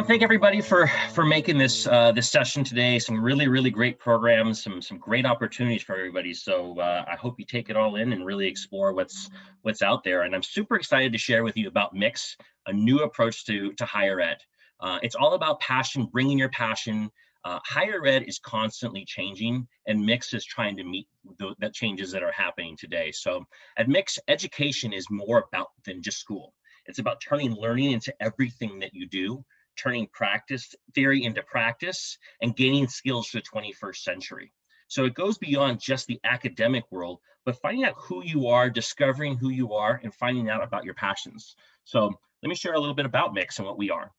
want to thank everybody for making this session today. Some really great programs, some great opportunities for everybody. So I hope you take it all in and really explore what's out there. And I'm super excited to share with you about MYX, a new approach to higher ed. It's all about passion, bringing your passion. Higher ed is constantly changing, and MYX is trying to meet the changes that are happening today. So at MYX, education is more about than just school. It's about turning learning into everything that you do, turning practice theory into practice, and gaining skills for the 21st century. So it goes beyond just the academic world, but finding out who you are, discovering who you are, and finding out about your passions. So let me share a little bit about MYX and what we are.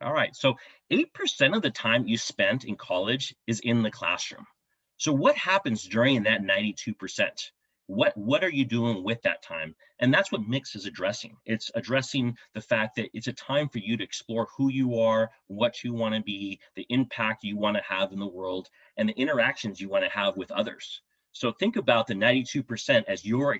All right, so 8% of the time you spent in college is in the classroom. So what happens during that 92%? What are you doing with that time? And that's what MYX is addressing. It's addressing the fact that it's a time for you to explore who you are, what you want to be, the impact you want to have in the world, and the interactions you want to have with others. So think about the 92% as you're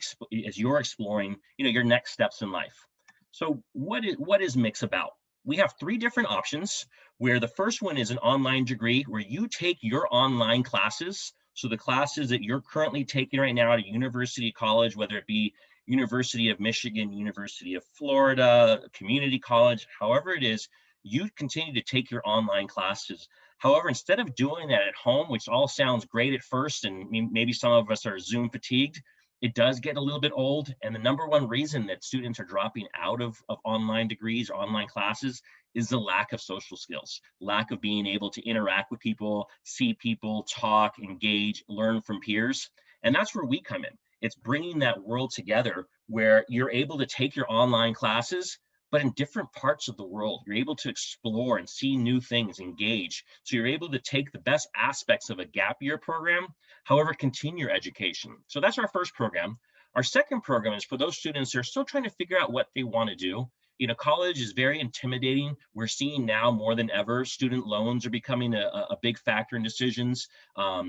exploring, your next steps in life. So what is MYX about? We have 3 different options, where the first one is an online degree where you take your online classes. So the classes that you're currently taking right now at a university, college, whether it be University of Michigan, University of Florida, community college, however it is, you continue to take your online classes. However, instead of doing that at home, which all sounds great at first, and maybe some of us are Zoom fatigued, it does get a little bit old. And the number one reason that students are dropping out of online degrees or online classes is the lack of social skills, lack of being able to interact with people, see people, talk, engage, learn from peers. And that's where we come in. It's bringing that world together where you're able to take your online classes, but in different parts of the world. You're able to explore and see new things, engage. So you're able to take the best aspects of a gap year program, however, continue your education. So that's our first program. Our second program is for those students who are still trying to figure out what they want to do. College is very intimidating. We're seeing now more than ever, student loans are becoming a big factor in decisions.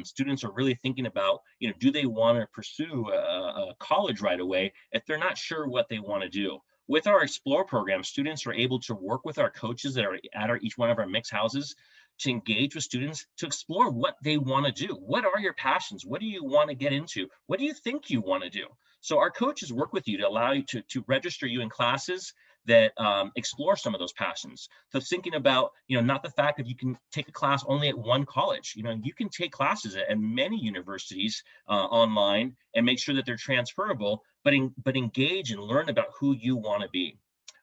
Students are really thinking about, do they want to pursue a college right away if they're not sure what they want to do? With our Explore program, students are able to work with our coaches that are at each one of our MYX houses to engage with students to explore what they want to do. What are your passions? What do you want to get into? What do you think you want to do? So our coaches work with you to allow you to register you in classes that explore some of those passions. So thinking about, not the fact that you can take a class only at one college. You can take classes at many universities online and make sure that they're transferable, but engage and learn about who you want to be.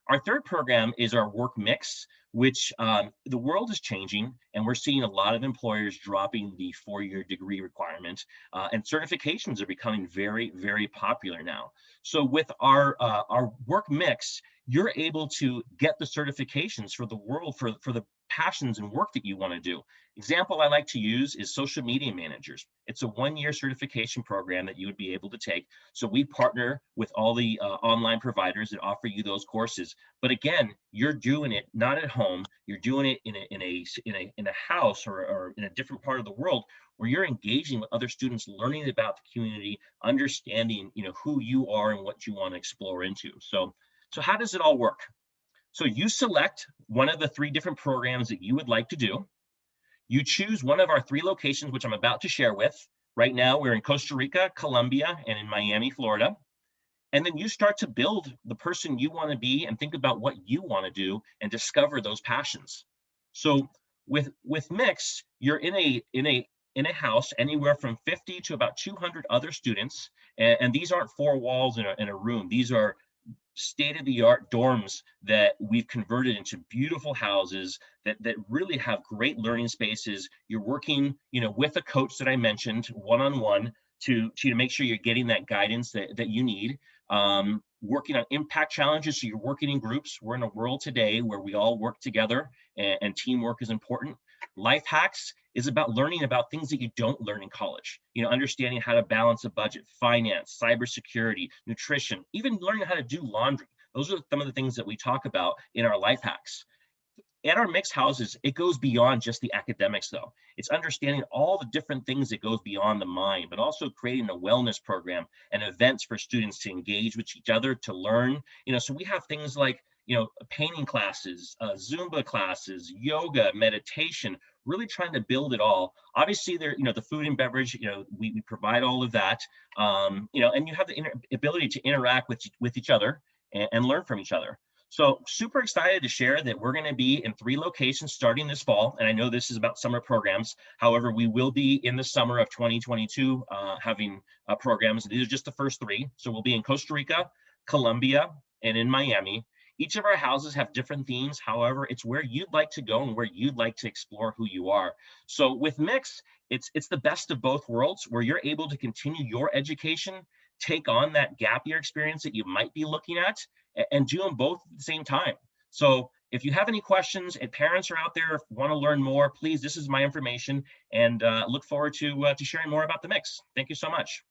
Our third program is our Work MYX, which the world is changing, and we're seeing a lot of employers dropping the 4-year degree requirement, and certifications are becoming very popular now. So with our Work MYX, you're able to get the certifications for the world, for the passions and work that you want to do. Example I like to use is social media managers. It's a 1-year certification program that you would be able to take. So we partner with all the online providers that offer you those courses. But again, you're doing it not at home. You're doing it in a house or in a different part of the world where you're engaging with other students, learning about the community, understanding who you are and what you want to explore into. So how does it all work? So you select one of the 3 different programs that you would like to do. You choose one of our 3 locations, which I'm about to share with. Right now, we're in Costa Rica, Colombia, and in Miami, Florida. And then you start to build the person you want to be and think about what you want to do and discover those passions. So with MYX, you're in a house anywhere from 50 to about 200 other students. And these aren't 4 walls in a room. These are state-of-the-art dorms that we've converted into beautiful houses that really have great learning spaces. You're working, with a coach that I mentioned, one-on-one, to make sure you're getting that guidance that you need. Working on impact challenges, so you're working in groups. We're in a world today where we all work together, and teamwork is important. Life hacks is about learning about things that you don't learn in college. Understanding how to balance a budget, finance, cybersecurity, nutrition, even learning how to do laundry. Those are some of the things that we talk about in our life hacks. At our MYX houses, it goes beyond just the academics, though. It's understanding all the different things that goes beyond the mind, but also creating a wellness program and events for students to engage with each other, to learn. So we have things like painting classes, Zumba classes, yoga, meditation, really trying to build it all. Obviously, there, the food and beverage, we provide all of that, and you have the ability to interact with each other and learn from each other. So super excited to share that we're going to be in 3 locations starting this fall. And I know this is about summer programs. However, we will be in the summer of 2022 having programs. These are just the first 3. So we'll be in Costa Rica, Colombia, and in Miami. Each of our houses have different themes. However, it's where you'd like to go and where you'd like to explore who you are. So with MYX, it's the best of both worlds, where you're able to continue your education, take on that gap year experience that you might be looking at, and do them both at the same time. So if you have any questions and parents are out there want to learn more, please, this is my information, and look forward to sharing more about the MYX. Thank you so much.